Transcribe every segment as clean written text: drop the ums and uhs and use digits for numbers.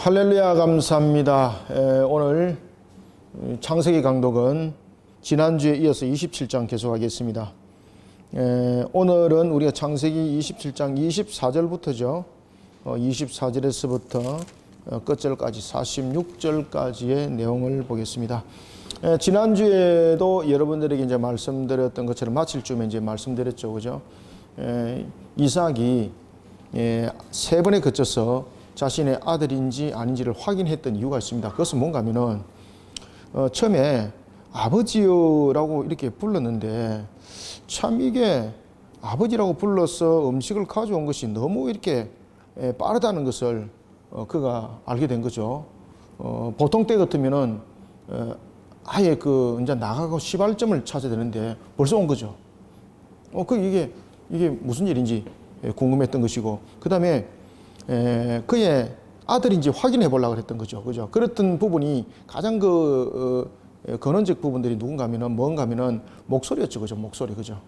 할렐루야 감사합니다. 오늘 창세기 강독은 지난주에 이어서 27장 계속하겠습니다. 오늘은 우리가 창세기 27장 24절부터죠. 24절에서부터 끝절까지 46절까지의 내용을 보겠습니다. 지난주에도 여러분들에게 이제 말씀드렸던 것처럼 마칠 쯤에 이제 말씀드렸죠. 그죠? 이삭이 세 번에 거쳐서 자신의 아들인지 아닌지를 확인했던 이유가 있습니다. 그것은 뭔가 하면은 처음에 아버지요라고 이렇게 불렀는데 참 이게 아버지라고 불러서 음식을 가져온 것이 너무 이렇게 빠르다는 것을 그가 알게 된 거죠. 보통 때 같으면은 아예 이제 나가고 시발점을 찾아야 되는데 벌써 온 거죠. 이게 무슨 일인지 궁금했던 것이고, 그 다음에 그의 아들인지 확인해 보려고 했던 거죠. 그죠? 그랬던 부분이 가장 근원적 부분들이 누군가 하면은 뭔가 하면은 목소리였죠. 그죠? 목소리. 그죠?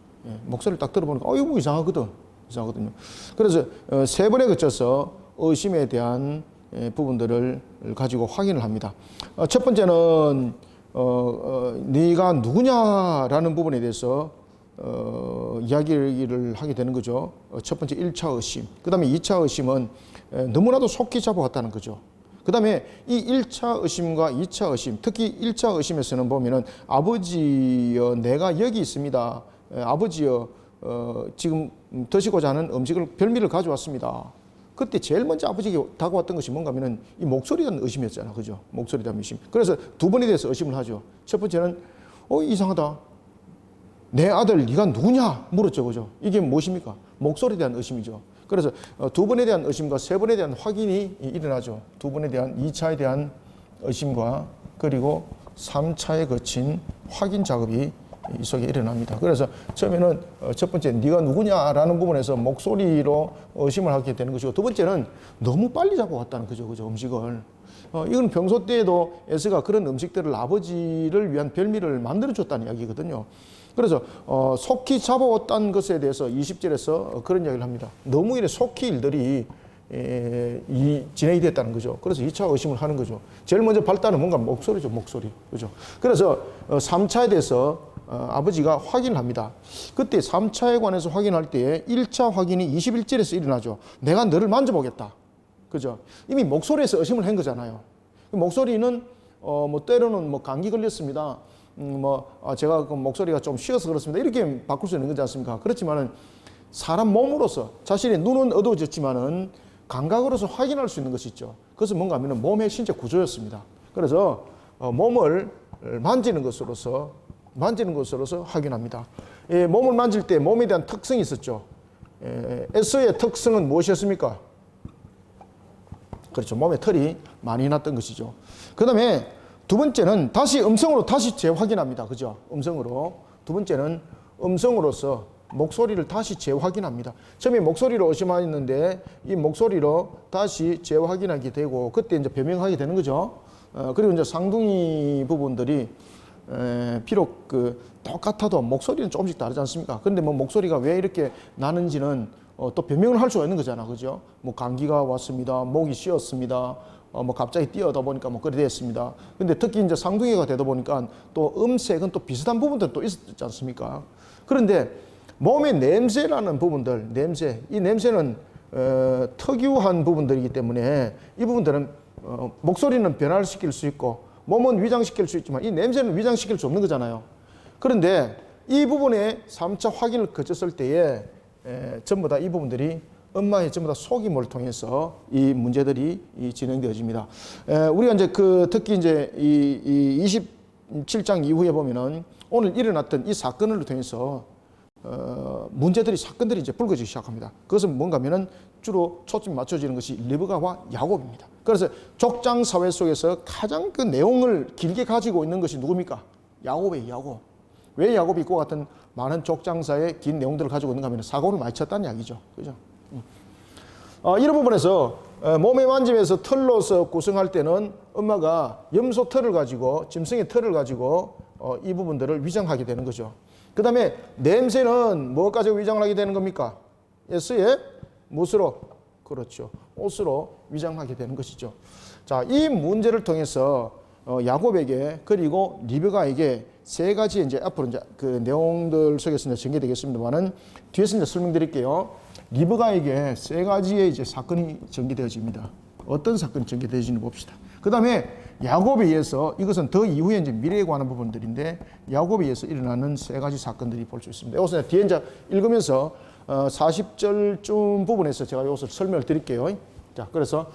목소리를 딱 들어보니까, 이거 뭐 이상하거든요. 그래서 세 번에 거쳐서 의심에 대한 부분들을 가지고 확인을 합니다. 첫 번째는, 네가 누구냐라는 부분에 대해서 이야기를 하게 되는 거죠. 첫 번째 1차 의심. 그 다음에 2차 의심은 너무나도 속히 잡아왔다는 거죠. 그 다음에 이 1차 의심과 2차 의심, 특히 1차 의심에서는 보면은 아버지여 내가 여기 있습니다. 아버지여 지금 드시고자 하는 음식을 별미를 가져왔습니다. 그때 제일 먼저 아버지에게 다가왔던 것이 뭔가 하면은 이 목소리에 대한 의심이었잖아. 그죠? 목소리에 대한 의심. 그래서 두 번에 대해서 의심을 하죠. 첫 번째는 이상하다. 내 아들 네가 누구냐 물었죠. 그죠? 이게 무엇입니까? 목소리에 대한 의심이죠. 그래서 두 번에 대한 의심과 세 번에 대한 확인이 일어나죠. 두 번에 대한 2차에 대한 의심과 그리고 3차에 거친 확인 작업이 이 속에 일어납니다. 그래서 처음에는 첫 번째 네가 누구냐라는 부분에서 목소리로 의심을 하게 되는 것이고, 두 번째는 너무 빨리 잡아왔다는 거죠. 그죠? 음식을. 이건 평소 때에도 에서가 그런 음식들을 아버지를 위한 별미를 만들어줬다는 이야기거든요. 그래서 속히 잡아왔다는 것에 대해서 20절에서 그런 이야기를 합니다. 너무 이래 속히 일들이 진행이 됐다는 거죠. 그래서 2차 의심을 하는 거죠. 제일 먼저 발단은 뭔가 목소리죠. 목소리. 그죠? 그래서 3차에 대해서 아버지가 확인을 합니다. 그때 3차에 관해서 확인할 때에 1차 확인이 21절에서 일어나죠. 내가 너를 만져보겠다. 그죠? 이미 목소리에서 의심을 한 거잖아요. 목소리는 때로는 감기 걸렸습니다. 제가 목소리가 좀 쉬어서 그렇습니다. 이렇게 바꿀 수 있는 거지 않습니까? 그렇지만은 사람 몸으로서 자신의 눈은 어두워졌지만은 감각으로서 확인할 수 있는 것이 있죠. 그것은 뭔가 하면은 몸의 신체 구조였습니다. 그래서 몸을 만지는 것으로서 확인합니다. 몸을 만질 때 몸에 대한 특성이 있었죠. 에서의 특성은 무엇이었습니까? 그렇죠. 몸에 털이 많이 났던 것이죠. 그 다음에 두 번째는 다시 음성으로 다시 재확인합니다. 그죠? 음성으로. 두 번째는 음성으로서 목소리를 다시 재확인합니다. 처음에 목소리로 의심했는데 이 목소리로 다시 재확인하게 되고, 그때 이제 변명하게 되는 거죠. 그리고 이제 쌍둥이 부분들이 비록 똑같아도 목소리는 조금씩 다르지 않습니까? 그런데 목소리가 왜 이렇게 나는지는 또 변명을 할 수가 있는 거잖아. 그죠? 감기가 왔습니다. 목이 쉬었습니다. 갑자기 뛰어다 보니까 그래 됐습니다. 근데 특히 이제 쌍둥이가 되다 보니까 또 음색은 또 비슷한 부분들은 또 있었지 않습니까? 그런데 몸의 냄새라는 부분들, 이 냄새는 특유한 부분들이기 때문에 이 부분들은 목소리는 변화를 시킬 수 있고 몸은 위장시킬 수 있지만 이 냄새는 위장시킬 수 없는 거잖아요. 그런데 이 부분에 3차 확인을 거쳤을 때에 전부 다 이 부분들이 엄마의 전부 다 속임을 통해서 이 문제들이 진행되어집니다. 우리가 이제 특히 이제 이 27장 이후에 보면은 오늘 일어났던 이 사건을 통해서 사건들이 이제 불거지기 시작합니다. 그것은 뭔가 하면은 주로 초점이 맞춰지는 것이 리브가와 야곱입니다. 그래서 족장 사회 속에서 가장 그 내용을 길게 가지고 있는 것이 누굽니까? 야곱이에요. 야곱. 왜 야곱이 이와 같은 많은 족장사의 긴 내용들을 가지고 있는가 하면 사고를 많이 쳤다는 이야기죠. 그죠? 이런 부분에서 몸에 만지면서 털로서 구성할 때는 엄마가 염소 털을 가지고, 짐승의 털을 가지고 이 부분들을 위장하게 되는 거죠. 그 다음에 냄새는 뭐까지 위장을 하게 되는 겁니까? S의 무엇으로? 그렇죠. 옷으로 위장하게 되는 것이죠. 자, 이 문제를 통해서 야곱에게 그리고 리브가에게 세 가지 이제 앞으로 이제 그 내용들 속에서 이제 전개되겠습니다만은 뒤에서 이제 설명드릴게요. 리브가에게 세 가지의 이제 사건이 전개되어집니다. 어떤 사건이 전개되어지는지 봅시다. 그 다음에 야곱에 의해서 이것은 더 이후에 이제 미래에 관한 부분들인데 야곱에 의해서 일어나는 세 가지 사건들이 볼 수 있습니다. 이것은 뒤에 이제 읽으면서 40절쯤 부분에서 제가 이것을 설명을 드릴게요. 자, 그래서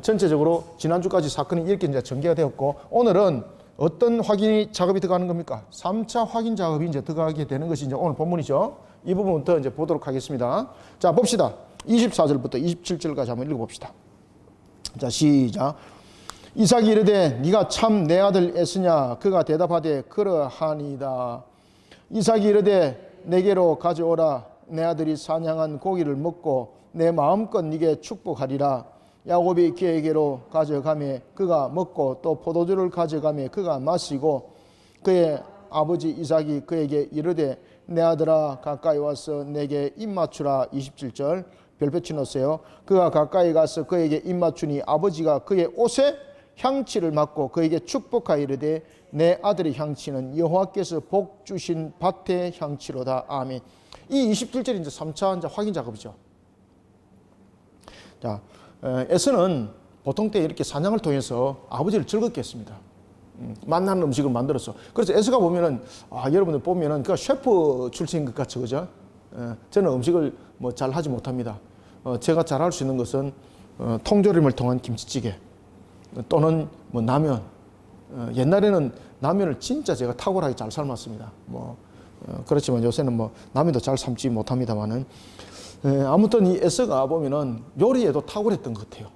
전체적으로 지난주까지 사건이 이렇게 이제 전개가 되었고 오늘은 어떤 확인 작업이 들어가는 겁니까? 3차 확인 작업이 이제 들어가게 되는 것이 이제 오늘 본문이죠. 이 부분부터 이제 보도록 하겠습니다. 자, 봅시다. 24절부터 27절까지 한번 읽어봅시다. 자, 시작. 이삭이 이르되 네가 참 내 아들 에서냐? 그가 대답하되 그러하니이다. 이삭이 이르되 내게로 가져오라. 내 아들이 사냥한 고기를 먹고 내 마음껏 네게 축복하리라. 야곱이 그에게로 가져가매 그가 먹고 또 포도주를 가져가매 그가 마시고 그의 아버지 이삭이 그에게 이르되 내 아들아 가까이 와서 내게 입 맞추라. 27절 별표 치놓으세요. 그가 가까이 가서 그에게 입 맞추니 아버지가 그의 옷에 향치를 맡고 그에게 축복하여 이르되 내 아들의 향치는 여호와께서 복 주신 밭의 향치로다. 아멘. 이 27절이 이제 3차 이제 확인 작업이죠. 자, 에서는 보통 때 이렇게 사냥을 통해서 아버지를 즐겁게 했습니다. 맛나는 음식을 만들어서. 그래서 에서가 보면은, 여러분들 보면은 그 셰프 출신인 것 같죠, 그죠? 저는 음식을 뭐 잘 하지 못합니다. 제가 잘 할 수 있는 것은 통조림을 통한 김치찌개 또는 뭐 라면. 옛날에는 라면을 진짜 제가 탁월하게 잘 삶았습니다. 그렇지만 요새는 뭐 라면도 잘 삶지 못합니다만은. 아무튼 이 에서가 보면은 요리에도 탁월했던 것 같아요.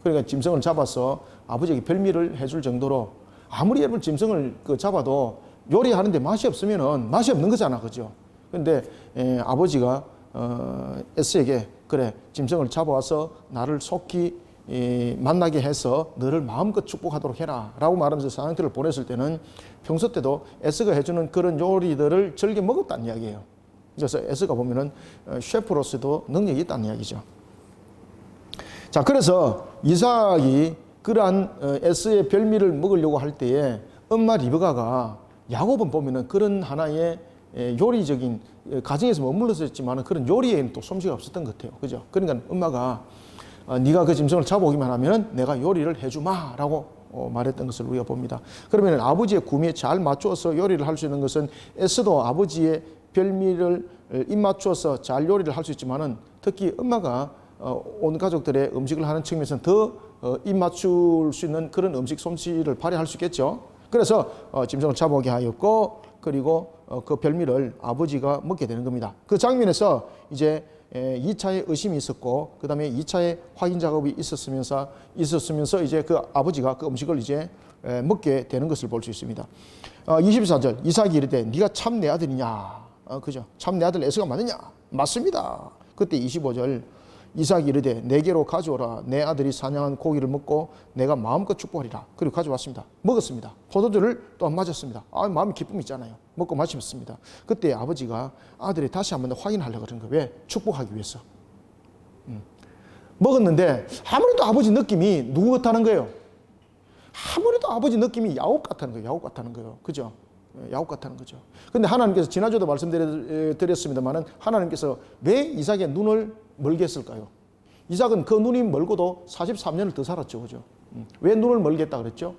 그러니까 짐승을 잡아서 아버지에게 별미를 해줄 정도로 아무리 예를 짐승을 잡아도 요리하는데 맛이 없으면은 맛이 없는 거잖아, 그죠? 근데 아버지가 에서에게 그래 짐승을 잡아와서 나를 속히 만나게 해서 너를 마음껏 축복하도록 해라 라고 말하면서 사냥터를 보냈을 때는 평소 때도 에서가 해주는 그런 요리들을 즐겨 먹었다는 이야기예요. 그래서 에서가 보면은 셰프로서도 능력이 있다는 이야기죠. 자, 그래서 이삭이 그러한 에서의 별미를 먹으려고 할 때에 엄마 리브가가 야곱은 보면은 그런 하나의 요리적인 가정에서 머물렀었지만은 그런 요리에는 또 솜씨가 없었던 것 같아요. 그죠? 그러니까 엄마가 네가 그 짐승을 잡아오기만 하면은 내가 요리를 해주마라고 말했던 것을 우리가 봅니다. 그러면 아버지의 구미에 잘 맞추어서 요리를 할 수 있는 것은 에서도 아버지의 별미를 입맞추어서 잘 요리를 할 수 있지만은 특히 엄마가 온 가족들의 음식을 하는 측면에서는 더 입맞출 수 있는 그런 음식 솜씨를 발휘할 수 있겠죠. 그래서 짐승을 잡아오게 하였고 그리고 그 별미를 아버지가 먹게 되는 겁니다. 그 장면에서 이제 2차의 의심이 있었고 그 다음에 2차의 확인 작업이 있었으면서 이제 그 아버지가 그 음식을 이제 먹게 되는 것을 볼 수 있습니다. 24절 이삭이 이르되 네가 참 내 아들이냐? 그죠? 참 내 아들 에서가 맞느냐? 맞습니다. 그때 25절 이삭이 이르되 내게로 가져오라. 내 아들이 사냥한 고기를 먹고 내가 마음껏 축복하리라. 그리고 가져왔습니다. 먹었습니다. 포도주를 또한 마셨습니다. 마음에 기쁨이 있잖아요. 먹고 마셨습니다. 그때 아버지가 아들이 다시 한번 더 확인하려고 그런 거예요. 왜? 축복하기 위해서. 먹었는데 아무래도 아버지 느낌이 누구 같다는 거예요? 아무래도 아버지 느낌이 야곱 같다는 거예요. 야곱 같다는 거예요. 그죠? 야곱 같다는 거죠. 근데 하나님께서 지난주에도 말씀드렸습니다만은 하나님께서 왜 이삭의 눈을 멀게 했을까요? 이삭은 그 눈이 멀고도 43년을 더 살았죠. 그죠? 왜 눈을 멀게 했다 그랬죠?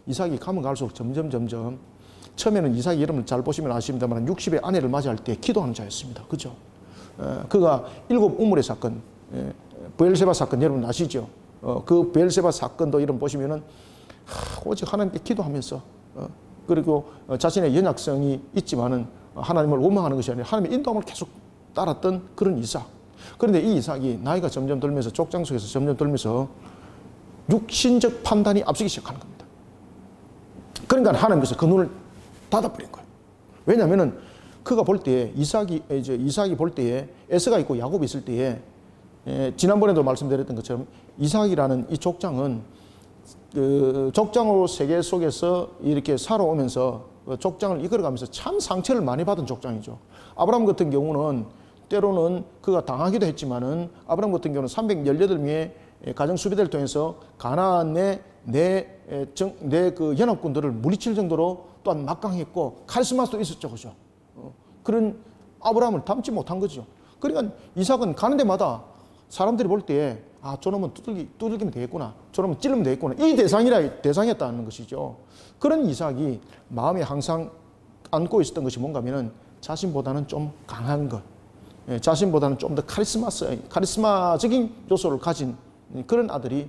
이삭이 가면 갈수록 점점 처음에는 이삭의 이름을 잘 보시면 아십니다만 60의 아내를 맞이할 때 기도하는 자였습니다. 그죠? 그가 7 우물의 사건, 브엘세바 사건 여러분 아시죠? 그 브엘세바 사건도 이름 보시면은 오직 하나님께 기도하면서 그리고 자신의 연약성이 있지만은 하나님을 원망하는 것이 아니라 하나님의 인도함을 계속 따랐던 그런 이삭. 그런데 이 이삭이 나이가 점점 들면서 족장 속에서 점점 들면서 육신적 판단이 앞서기 시작하는 겁니다. 그러니까 하나님께서 그 눈을 닫아버린 거예요. 왜냐하면은 그가 볼 때에 이삭이 볼 때에 에서가 있고 야곱이 있을 때에 지난번에도 말씀드렸던 것처럼 이삭이라는 이 족장은 그 족장으로 세계 속에서 이렇게 살아오면서 족장을 이끌어가면서 참 상처를 많이 받은 족장이죠. 아브라함 같은 경우는 때로는 그가 당하기도 했지만은 아브라함 같은 경우는 318명의 가정 수비대를 통해서 가나안의 그 연합군들을 물리칠 정도로 또한 막강했고 카리스마도 있었죠, 그죠? 그런 아브라함을 닮지 못한 거죠. 그러니까 이삭은 가는 데마다 사람들이 볼 때 저놈은 두들기면 되겠구나, 저놈은 찔르면 되겠구나, 이 대상이었다는 것이죠. 그런 이삭이 마음에 항상 안고 있었던 것이 뭔가 하면은 자신보다는 좀 강한 것, 자신보다는 좀 더 카리스마적인 요소를 가진 그런 아들이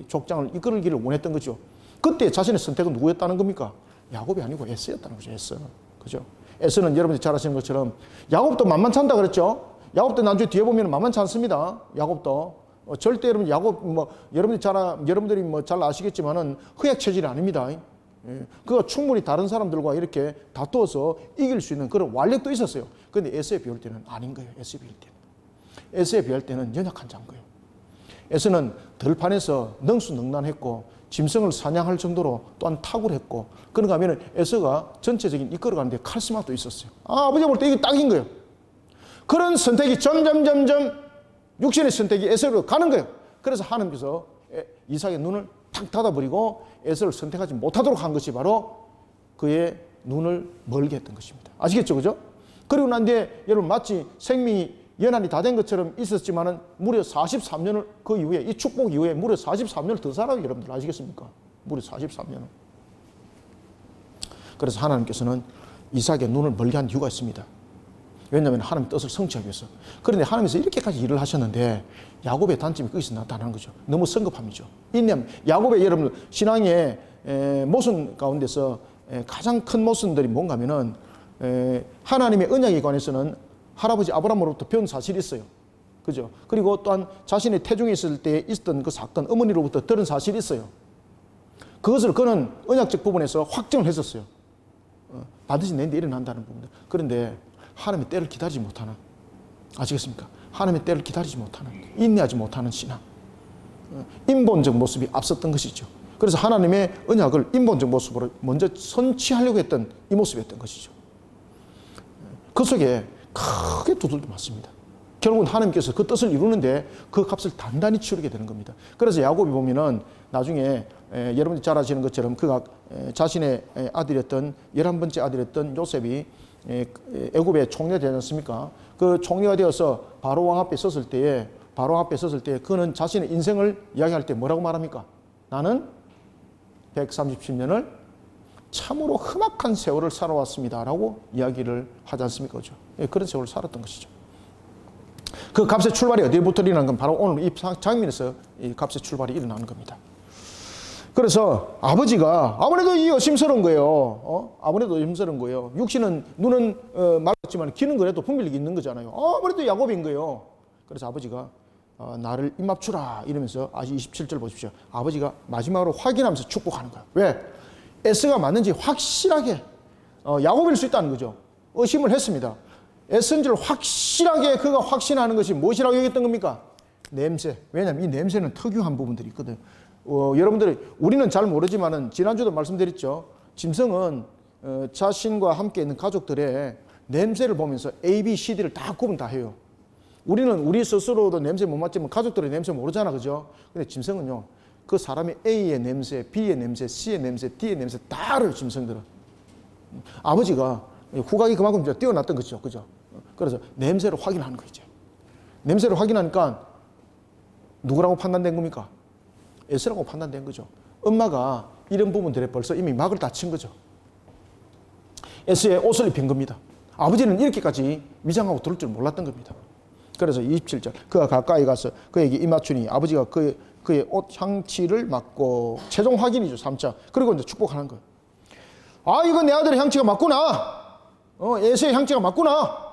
족장을 이끌기를 원했던 거죠. 그때 자신의 선택은 누구였다는 겁니까? 야곱이 아니고 에서였다는 거죠. 에서. 그죠? 에서는 여러분들이 잘 아시는 것처럼 야곱도 만만찮다 그랬죠? 야곱도 나중에 뒤에 보면 만만치 않습니다. 야곱도. 절대 여러분 야곱 여러분들이 잘 아시겠지만은 흑약 체질이 아닙니다. 그가 충분히 다른 사람들과 이렇게 다투어서 이길 수 있는 그런 완력도 있었어요. 그런데 에서에 비할 때는 아닌 거예요. 에서에 비할 때는. 에서에 비할 때는 연약한 자인 거예요. 에서는 들판에서 능수능란했고 짐승을 사냥할 정도로 또한 탁월했고, 그런가 하면 에서가 전체적인 이끌어가는데 카리스마도 있었어요. 아버지가 볼 때 이게 딱인 거예요. 그런 선택이 점점 육신의 선택이 에서로 가는 거예요. 그래서 하나님께서 이삭의 눈을 탁 닫아버리고 에서를 선택하지 못하도록 한 것이 바로 그의 눈을 멀게 했던 것입니다. 아시겠죠? 그죠? 그리고 난 뒤에 여러분 마치 생명이 연한이 다 된 것처럼 있었지만은 무려 43년을 그 이후에, 이 축복 이후에 무려 43년을 더 살아요. 여러분들 아시겠습니까? 무려 43년을. 그래서 하나님께서는 이삭의 눈을 멀게 한 이유가 있습니다. 왜냐하면 하나님의 뜻을 성취하기 위해서. 그런데 하나님께서 이렇게까지 일을 하셨는데 야곱의 단점이 거기서 나타나는 거죠. 너무 성급함이죠. 인내함. 야곱의 여러분 신앙의 모순 가운데서 가장 큰 모순들이 뭔가 하면은 하나님의 언약에 관해서는 할아버지 아브라함으로부터 배운 사실이 있어요. 그죠? 그리고 또한 자신의 태중에 있을 때 있었던 그 사건, 어머니로부터 들은 사실이 있어요. 그것을 그는 언약적 부분에서 확정을 했었어요. 반드시 내 일에 일어난다는 부분들. 그런데 하나님의 때를 기다리지 못하는, 아시겠습니까? 하나님의 때를 기다리지 못하는, 인내하지 못하는 신앙, 인본적 모습이 앞섰던 것이죠. 그래서 하나님의 언약을 인본적 모습으로 먼저 선취하려고 했던 이 모습이었던 것이죠. 그 속에 크게 두들겨 맞습니다. 결국은 하나님께서 그 뜻을 이루는데 그 값을 단단히 치르게 되는 겁니다. 그래서 야곱이 보면은 나중에 여러분들이 잘 아시는 것처럼 그가 자신의 아들이었던 11번째 아들이었던 요셉이 애굽의 총리가 되지 않습니까? 그 총리가 되어서 바로 왕 앞에 섰을 때에 그는 자신의 인생을 이야기할 때 뭐라고 말합니까? 나는 130년을 참으로 험악한 세월을 살아왔습니다 라고 이야기를 하지 않습니까? 그죠? 그런 세월을 살았던 것이죠. 그 값의 출발이 어디부터 일어나는 건 바로 오늘 이 장면에서 이 값의 출발이 일어나는 겁니다. 그래서 아버지가 아무래도 이 의심스러운 거예요. 아무래도 의심스러운 거예요. 육신은 눈은 말랐지만 귀는 그래도 분별력이 있는 거잖아요. 아무래도 야곱인 거예요. 그래서 아버지가 나를 입맞추라 이러면서 아직 27절 보십시오. 아버지가 마지막으로 확인하면서 축복하는 거예요. 왜? 에서가 맞는지 확실하게 야곱일 수 있다는 거죠. 의심을 했습니다. 에서인지를 확실하게 그가 확신하는 것이 무엇이라고 얘기했던 겁니까? 냄새. 왜냐하면 이 냄새는 특유한 부분들이 있거든요. 여러분들이 우리는 잘 모르지만은 지난주도 말씀드렸죠. 짐승은 자신과 함께 있는 가족들의 냄새를 보면서 A, B, C, D를 다 구분 다 해요. 우리는 우리 스스로도 냄새 못 맡지만 가족들의 냄새 모르잖아, 그죠? 근데 짐승은요, 그 사람의 A의 냄새, B의 냄새, C의 냄새, D의 냄새 다 알아요, 짐승들은. 아버지가 후각이 그만큼 뛰어났던 거죠, 그죠? 그래서 냄새를 확인하는 거죠. 냄새를 확인하니까 누구라고 판단된 겁니까? 에서라고 판단된 거죠. 엄마가 이런 부분들에 벌써 이미 막을 다 친 거죠. 에서의 옷을 입힌 겁니다. 아버지는 이렇게까지 위장하고 들을 줄 몰랐던 겁니다. 그래서 27절 그가 가까이 가서 그에게 입맞추니 아버지가 그의 옷 향치를 맡고 최종 확인이죠. 3차. 그리고 이제 축복하는 거예요. 이건 내 아들의 향치가 맞구나. 에서의 향치가 맞구나.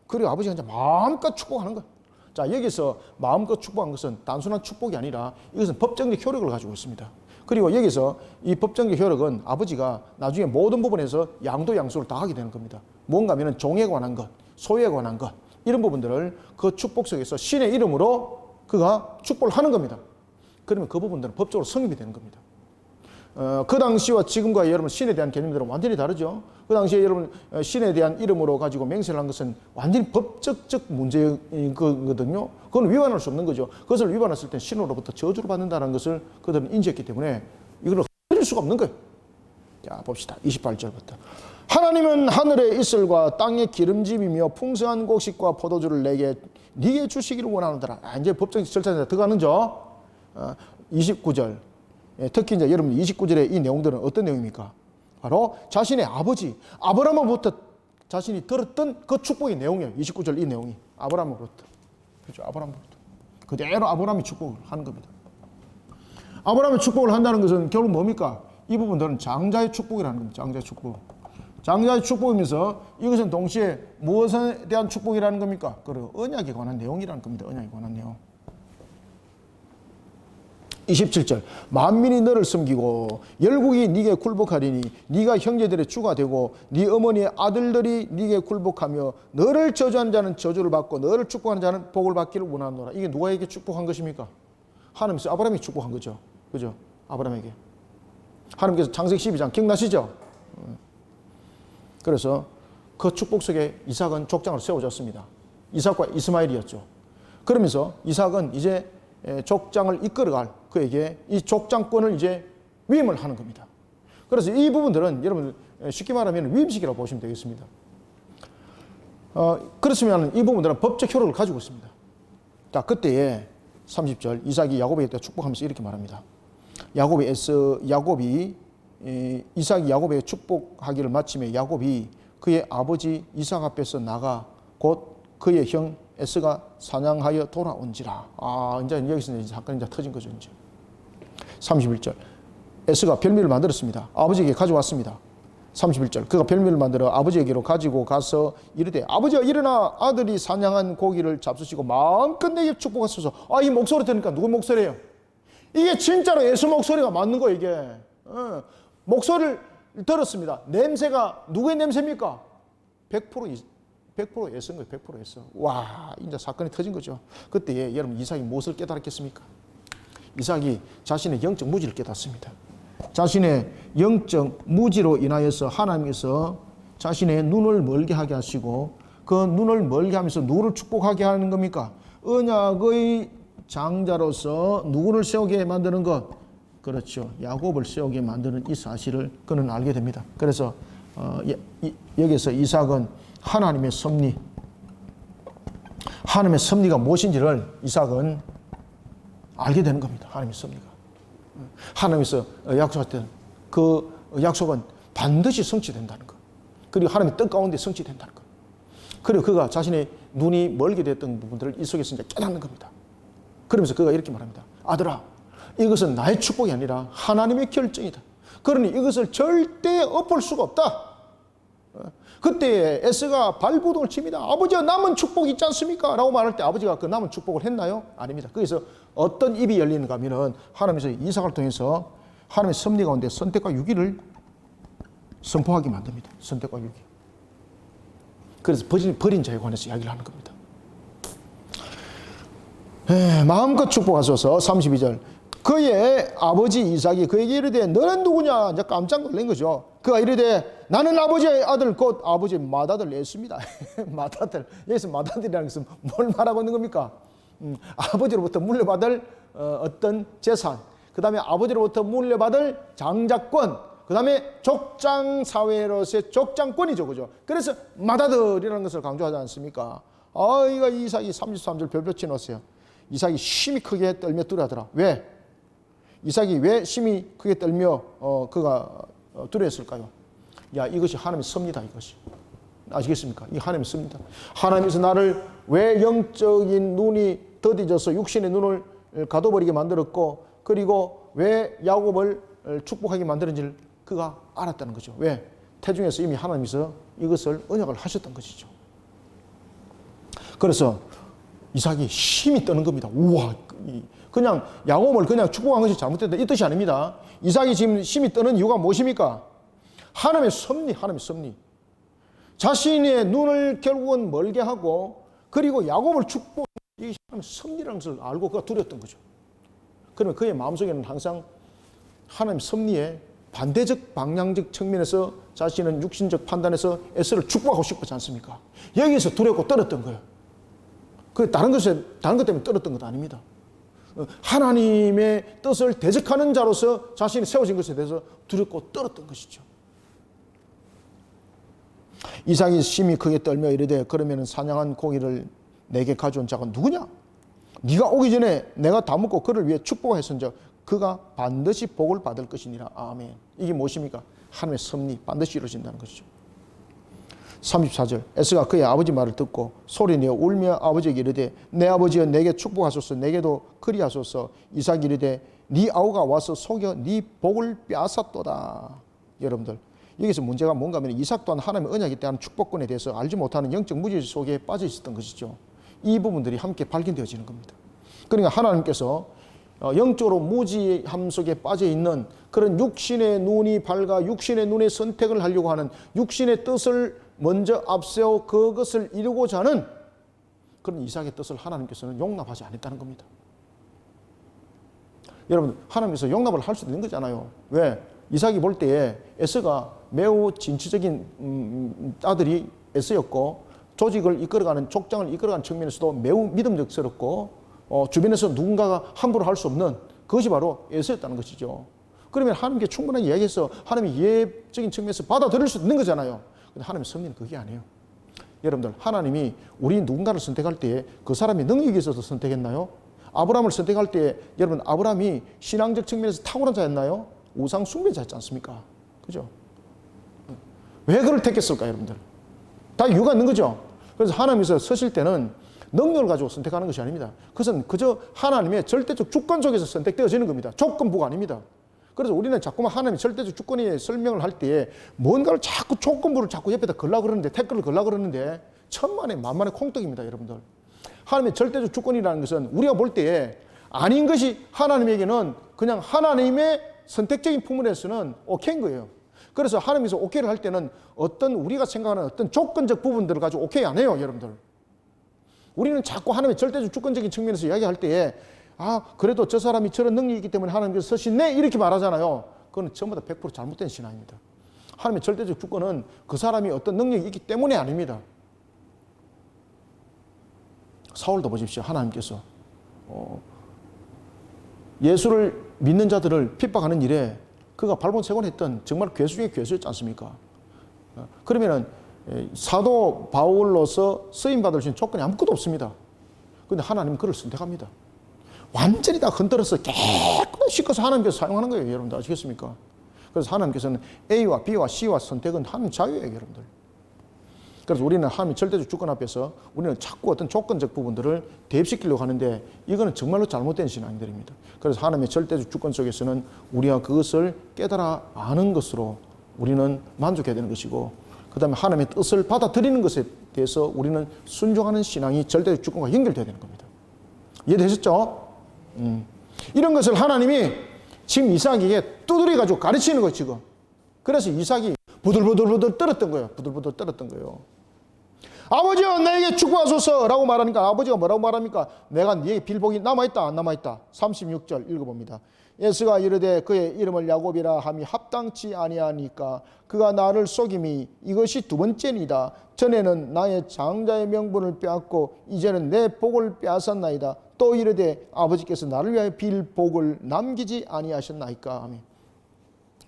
그리고 아버지가 이제 마음껏 축복하는 거예요. 자, 여기서 마음껏 축복한 것은 단순한 축복이 아니라 이것은 법정적 효력을 가지고 있습니다. 그리고 여기서 이 법정적 효력은 아버지가 나중에 모든 부분에서 양도양수를 다 하게 되는 겁니다. 뭔가 하면 종에 관한 것, 소유에 관한 것, 이런 부분들을 그 축복 속에서 신의 이름으로 그가 축복을 하는 겁니다. 그러면 그 부분들은 법적으로 성립이 되는 겁니다. 그 당시와 지금과 여러분 신에 대한 개념들은 완전히 다르죠. 그 당시에 여러분 신에 대한 이름으로 가지고 맹세를 한 것은 완전히 법적적 문제인 거거든요. 그건 위반할 수 없는 거죠. 그것을 위반했을 때 신으로부터 저주를 받는다는 것을 그들은 인지했기 때문에 이걸 흘릴 수가 없는 거예요. 자, 봅시다. 28절부터. 하나님은 하늘의 이슬과 땅의 기름짐이며 풍성한 곡식과 포도주를 내게 네게 주시기를 원하노라. 이제 법적 절차에 들어가는죠. 29절. 특히 이제 여러분 29절의 이 내용들은 어떤 내용입니까? 바로 자신의 아버지 아브라함으로부터 자신이 들었던 그 축복의 내용이에요. 29절 이 내용이 아브라함으로부터. 그렇죠? 아브라함으로부터. 그대로 아브라함이 축복을 하는 겁니다. 아브라함이 축복을 한다는 것은 결국 뭡니까? 이 부분들은 장자의 축복이라는 겁니다. 장자의 축복. 장자의 축복이면서 이것은 동시에 무엇에 대한 축복이라는 겁니까? 그 언약에 관한 내용이라는 겁니다. 언약에 관한 내용. 27절. 만민이 너를 섬기고 열국이 네게 굴복하리니 네가 형제들의 주가 되고 네 어머니의 아들들이 네게 굴복하며 너를 저주하는 자는 저주를 받고 너를 축복하는 자는 복을 받기를 원하노라. 이게 누가에게 축복한 것입니까? 하나님께서 아브라함에게 축복한 거죠. 그죠? 아브라함에게. 하나님께서 창세기 12장 기억나시죠? 그래서 그 축복 속에 이삭은 족장을 세워졌습니다. 이삭과 이스마엘이었죠. 그러면서 이삭은 이제 족장을 이끌어갈 그에게 이 족장권을 이제 위임을 하는 겁니다. 그래서 이 부분들은 여러분 쉽게 말하면 위임식이라고 보시면 되겠습니다. 그렇지만 이 부분들은 법적 효력을 가지고 있습니다. 자, 그때에 30절 이삭이 야곱에게 축복하면서 이렇게 말합니다. 이삭이 야곱에게 축복하기를 마치며 야곱이 그의 아버지 이삭 앞에서 나가 곧 그의 형 에스가 사냥하여 돌아온지라. 이제 여기서 이제 사건이 이제 터진 거죠. 이제 31절 에스가 별미를 만들었습니다. 아버지에게 가져왔습니다. 31절 그가 별미를 만들어 아버지에게로 가지고 가서 이르되 아버지야 일어나 아들이 사냥한 고기를 잡수시고 마음껏 내게 축복하소서. 이 목소리 들으니까 누구 목소리예요? 이게 진짜로 예수 목소리가 맞는 거예요. 이게 목소리를 들었습니다. 냄새가 누구의 냄새입니까? 100% 예수인 거예요. 100% 예수. 와, 이제 사건이 터진 거죠. 그때 여러분 이삭이 무엇을 깨달았겠습니까? 이삭이 자신의 영적 무지를 깨닫습니다. 자신의 영적 무지로 인하여서 하나님께서 자신의 눈을 멀게 하게 하시고 그 눈을 멀게 하면서 누구를 축복하게 하는 겁니까? 언약의 장자로서 누구를 세우게 만드는 것? 그렇죠. 야곱을 세우게 만드는 이 사실을 그는 알게 됩니다. 그래서 여기서 이삭은 하나님의 섭리가 무엇인지를 이삭은 알게 되는 겁니다. 하나님의 섭리가. 하나님께서 약속했던 그 약속은 반드시 성취된다는 것. 그리고 하나님의 뜻 가운데 성취된다는 것. 그리고 그가 자신의 눈이 멀게 됐던 부분들을 이 속에서 이제 깨닫는 겁니다. 그러면서 그가 이렇게 말합니다. 아들아, 이것은 나의 축복이 아니라 하나님의 결정이다. 그러니 이것을 절대 엎을 수가 없다. 그때 에스가 발부동을 칩니다. 아버지가 남은 축복이 있지 않습니까? 라고 말할 때 아버지가 그 남은 축복을 했나요? 아닙니다. 거기서 어떤 입이 열리는가 하면 하나님께서 이삭을 통해서 하나님의 섭리 가운데 선택과 유기를 선포하게 만듭니다. 선택과 유기. 그래서 버린 자에 관해서 이야기를 하는 겁니다. 마음껏 축복하소서. 32절 그의 아버지 이삭이 그에게 이르되 너는 누구냐? 이제 깜짝 놀란 거죠. 그가 이르되 나는 아버지의 아들 곧 아버지의 맏아들 예수입니다. 맏아들. 여기서 맏아들이라는 것은 뭘 말하고 있는 겁니까? 아버지로부터 물려받을 어떤 재산, 그 다음에 아버지로부터 물려받을 장자권, 그 다음에 족장 사회로서의 족장권이죠. 그죠? 그래서 맏아들이라는 것을 강조하지 않습니까? 이거 이삭이 33절 별표 치놓으세요. 이삭이 심히 크게 떨며 두려워하더라. 왜? 이삭이 왜 심히 크게 떨며 그가 두려웠을까요? 이것이 하나님의 섭니다. 이것이 아시겠습니까? 이 하나님의 섭니다. 하나님께서 나를 왜 영적인 눈이 더디져서 육신의 눈을 가둬버리게 만들었고, 그리고 왜 야곱을 축복하게 만드는지를 그가 알았다는 거죠. 왜? 태중에서 이미 하나님께서 이것을 언약을 하셨던 것이죠. 그래서 이삭이 힘이 떠는 겁니다. 우와, 그냥 야곱을 그냥 축복한 것이 잘못됐다 이 뜻이 아닙니다. 이삭이 지금 힘이 떠는 이유가 무엇입니까? 하나님의 섭리. 자신의 눈을 결국은 멀게 하고 그리고 야곱을 축복, 이 하나님의 섭리라는 것을 알고 그가 두려웠던 거죠. 그러면 그의 마음속에는 항상 하나님 섭리에 반대적 방향적 측면에서 자신은 육신적 판단에서 에서를 축복하고 싶지 않습니까? 여기서 두렵고 떨었던 거예요. 그 다른 것 때문에 떨었던 것도 아닙니다. 하나님의 뜻을 대적하는 자로서 자신이 세워진 것에 대해서 두렵고 떨었던 것이죠. 이삭이 심히 크게 떨며 이르되 그러면 사냥한 고기를 내게 가져온 자가 누구냐? 네가 오기 전에 내가 다 먹고 그를 위해 축복했은즉 그가 반드시 복을 받을 것이니라. 아멘. 이게 무엇입니까? 하나님의 섭리 반드시 이루어진다는 것이죠. 34절 에스가 그의 아버지 말을 듣고 소리내어 울며 아버지에게 이르되 내 아버지여 내게 축복하소서 내게도 그리하소서. 이삭이 이르되 네 아우가 와서 속여 네 복을 빼앗았도다. 여러분들 여기서 문제가 뭔가 하면 이삭 또한 하나님의 언약에 대한 축복권에 대해서 알지 못하는 영적 무지 속에 빠져 있었던 것이죠. 이 부분들이 함께 발견되어지는 겁니다. 그러니까 하나님께서 영적으로 무지함 속에 빠져 있는 그런 육신의 눈이 밝아 육신의 눈에 선택을 하려고 하는 육신의 뜻을 먼저 앞세워 그것을 이루고자 하는 그런 이삭의 뜻을 하나님께서는 용납하지 않았다는 겁니다. 여러분 하나님께서 용납을 할 수도 있는 거잖아요. 왜? 이삭이 볼 때에 에서가 매우 진취적인 아들이 에서였고 조직을 이끌어가는 족장을 이끌어가는 측면에서도 매우 믿음직스럽고 주변에서 누군가가 함부로 할 수 없는 그것이 바로 에서였다는 것이죠. 그러면 하나님께 충분하게 이야기해서 하나님의 예적인 측면에서 받아들일 수 있는 거잖아요. 근데 하나님의 섭리는 그게 아니에요. 여러분들 하나님이 우리 누군가를 선택할 때에 그 사람의 능력이 있어서 선택했나요? 아브라함을 선택할 때에 여러분 아브라함이 신앙적 측면에서 탁월한 자였나요? 우상 숭배자였지 않습니까? 그죠? 왜 그를 택했을까 여러분들? 다 이유가 있는 거죠. 그래서 하나님께서 서실 때는 능력을 가지고 선택하는 것이 아닙니다. 그것은 그저 하나님의 절대적 주권 속에서 선택되어지는 겁니다. 조건부가 아닙니다. 그래서 우리는 자꾸만 하나님의 절대적 주권에 설명을 할 때에 뭔가를 자꾸 조건부를 자꾸 옆에다 걸려고 그러는데 태클을 걸려고 그러는데 천만에 만만의 콩떡입니다. 여러분들. 하나님의 절대적 주권이라는 것은 우리가 볼 때에 아닌 것이 하나님에게는 그냥 하나님의 선택적인 부분에서는 오케이인 거예요. 그래서 하나님께서 오케이를 할 때는 어떤 우리가 생각하는 어떤 조건적 부분들을 가지고 오케이 안 해요. 여러분들. 우리는 자꾸 하나님의 절대적 주권적인 측면에서 이야기할 때에 그래도 저 사람이 저런 능력이 있기 때문에 하나님께서 서신네 이렇게 말하잖아요. 그건 전부 다 100% 잘못된 신앙입니다. 하나님의 절대적 주권은 그 사람이 어떤 능력이 있기 때문에 아닙니다. 사울도 보십시오. 하나님께서 예수를 믿는 자들을 핍박하는 일에 그가 발본색원했던 정말 괴수 중에 괴수였지 않습니까? 그러면은 사도 바울로서 쓰임받을 수 있는 조건이 아무것도 없습니다. 그런데 하나님은 그를 선택합니다. 완전히 다 흔들어서 깨끗이 씻어서 하나님께서 사용하는 거예요. 여러분들 아시겠습니까? 그래서 하나님께서는 A와 B와 C와 선택은 하나님 자유예요. 여러분들. 그래서 우리는 하나님의 절대적 주권 앞에서 우리는 자꾸 어떤 조건적 부분들을 대입시키려고 하는데 이거는 정말로 잘못된 신앙들입니다. 그래서 하나님의 절대적 주권 속에서는 우리가 그것을 깨달아 아는 것으로 우리는 만족해야 되는 것이고 그 다음에 하나님의 뜻을 받아들이는 것에 대해서 우리는 순종하는 신앙이 절대적 주권과 연결되어야 되는 겁니다. 이해되셨죠? 이런 것을 하나님이 지금 이삭에게 두드려가지고 가르치는 거예요, 지금. 그래서 이삭이 부들부들 떨었던 거예요. 부들부들 떨었던 거예요. 아버지여 나에게 축복하소서라고 말하니까 아버지가 뭐라고 말합니까? 내가 네게 빌복이 남아있다 안 남아있다. 36절 읽어봅니다. 에스가 이르되 그의 이름을 야곱이라 함이 합당치 아니하니까 그가 나를 속임이 이것이 두 번째니이다. 전에는 나의 장자의 명분을 빼앗고 이제는 내 복을 빼앗았나이다. 또 이르되 아버지께서 나를 위하여 빌 복을 남기지 아니하셨나이까 하며.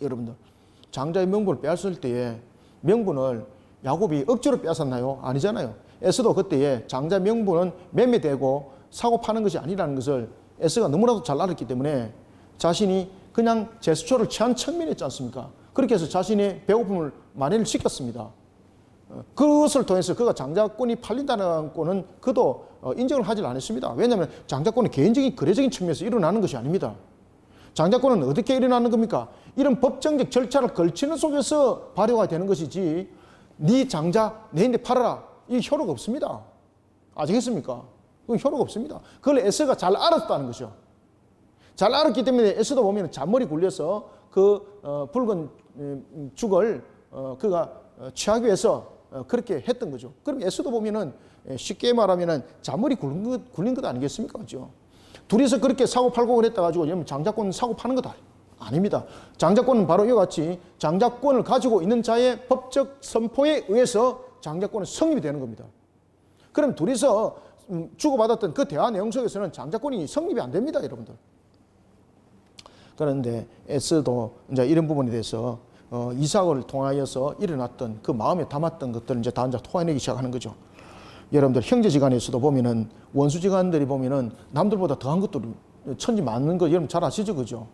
여러분들 장자의 명분을 빼앗을 때에 명분을 야곱이 억지로 빼앗았나요? 아니잖아요. 에스도 그때에 장자 명분은 매매되고 사고 파는 것이 아니라는 것을 에스가 너무나도 잘 알았기 때문에 자신이 그냥 제스처를 취한 측면이 있지 않습니까? 그렇게 해서 자신의 배고픔을 만회를 시켰습니다. 그것을 통해서 그가 장자권이 팔린다는 거는 그도 인정을 하지 않았습니다. 왜냐하면 장자권은 개인적인 거래적인 측면에서 일어나는 것이 아닙니다. 장자권은 어떻게 일어나는 겁니까? 이런 법정적 절차를 걸치는 속에서 발효가 되는 것이지 네 장자 내인데 팔아라 이 효력가 없습니다. 아시겠습니까? 그건 효력가 없습니다. 그걸 에서가 잘 알았다는 거죠. 잘 알았기 때문에 에서도 보면 잔머리 굴려서 그 붉은 죽을 그가 취하기 위해서 그렇게 했던 거죠. 그럼 에서도 보면은 쉽게 말하면은 잔머리 굴린 것 아니겠습니까? 그죠? 둘이서 그렇게 사고 팔고 그랬다 가지고 장자권 사고 파는 것 아닙니다. 장자권은 바로 이와 같이 장자권을 가지고 있는 자의 법적 선포에 의해서 장자권은 성립이 되는 겁니다. 그럼 둘이서 주고받았던 그 대화 내용 속에서는 장자권이 성립이 안 됩니다, 여러분들. 그런데 에스도 이제 이런 부분에 대해서 이삭을 통하여서 일어났던 그 마음에 담았던 것들을 이제 다 이제 토해내기 시작하는 거죠. 여러분들 형제지간에서도 보면은 원수지간들이 보면은 남들보다 더한 것들 천지 많은 거 여러분 잘 아시죠, 그죠?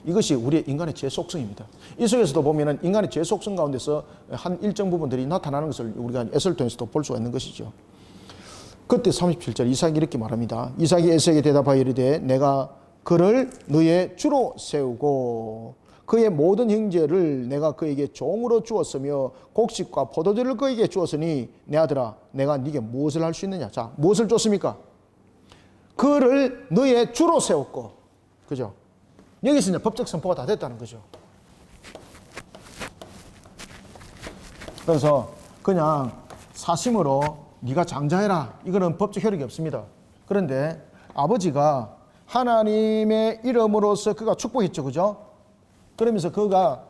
이것이 우리의 인간의 죄 속성입니다. 이 속에서도 보면은 인간의 죄 속성 가운데서 한 일정 부분들이 나타나는 것을 우리가 에서를 통해서도 볼 수가 있는 것이죠. 그때 37절 이삭이 이렇게 말합니다. 이삭이 에서에게 대답하여 이르되 내가 그를 너의 주로 세우고 그의 모든 형제를 내가 그에게 종으로 주었으며 곡식과 포도주를 그에게 주었으니 내 아들아 내가 네게 무엇을 할 수 있느냐. 자, 무엇을 줬습니까? 그를 너의 주로 세웠고, 그죠? 여기서 이제 법적 선포가 다 됐다는 거죠. 그래서 그냥 사심으로 네가 장자해라, 이거는 법적 효력이 없습니다. 그런데 아버지가 하나님의 이름으로서 그가 축복했죠, 그죠? 그러면서 그가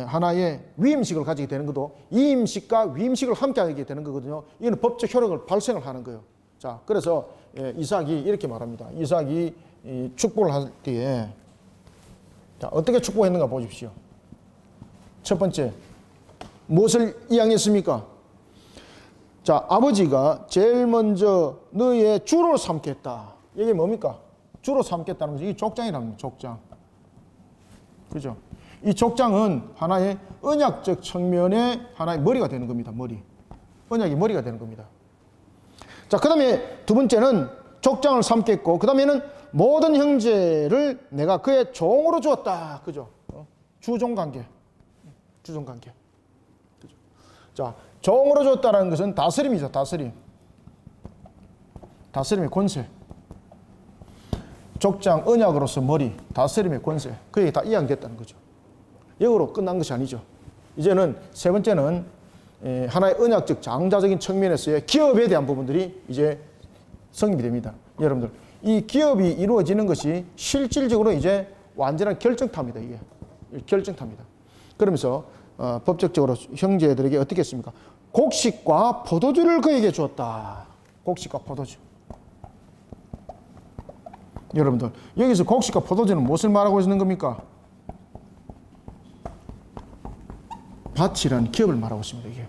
하나의 위임식을 가지게 되는 것도 이 임식과 위임식을 함께 하게 되는 거거든요. 이거는 법적 효력을 발생을 하는 거예요. 자, 그래서 이삭이 이렇게 말합니다. 이삭이 축복을 할 때에 자, 어떻게 축복했는가 보십시오. 첫 번째, 무엇을 이양했습니까? 자, 아버지가 제일 먼저 너의 주로 삼겠다. 이게 뭡니까? 주로 삼겠다는 거죠. 이 족장이라는 거죠. 족장. 그죠? 이 족장은 하나의 언약적 측면의 하나의 머리가 되는 겁니다. 머리. 언약이 머리가 되는 겁니다. 자, 그 다음에 두 번째는 족장을 삼겠고, 그 다음에는 모든 형제를 내가 그의 종으로 주었다. 그죠? 주종관계. 주종관계. 그죠? 자, 종으로 줬다는 것은 다스림이죠. 다스림. 다스림의 권세. 족장 언약으로서 머리, 다스림의 권세. 그게 다 이양됐다는 거죠. 여기로 끝난 것이 아니죠. 이제는 세 번째는 하나의 언약적 장자적인 측면에서의 기업에 대한 부분들이 이제 성립이 됩니다. 여러분들, 이 기업이 이루어지는 것이 실질적으로 이제 완전한 결정타입니다. 이게 결정타입니다. 그러면서 법적적으로 형제들에게 어떻게 했습니까? 곡식과 포도주를 그에게 주었다. 곡식과 포도주. 여러분들, 여기서 곡식과 포도주는 무엇을 말하고 있는 겁니까? 밭이라는 기업을 말하고 있습니다. 이게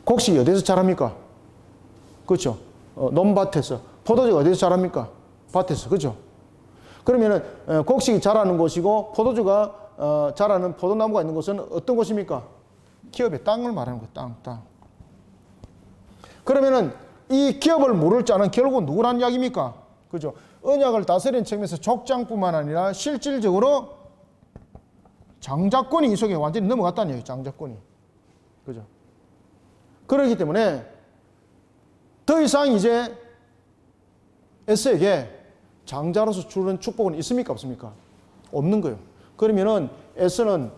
곡식이 어디서 자랍니까? 그렇죠? 논밭에서. 포도주가 어디서 자랍니까? 밭에서. 그렇죠? 그러면은 곡식이 자라는 곳이고 포도주가 자라는 포도나무가 있는 곳은 어떤 곳입니까? 기업의 땅을 말하는 거예요. 땅. 그러면은 이 기업을 물을 자는 결국 누구라는 이야기입니까? 그죠? 언약을 다스리는 측면에서 족장뿐만 아니라 실질적으로 장자권이 이 속에 완전히 넘어갔다는 얘기예요. 장자권이. 그죠? 그렇기 때문에 더 이상 이제 에스에게 장자로서 주는 축복은 있습니까? 없습니까? 없는 거예요. 그러면은 에스는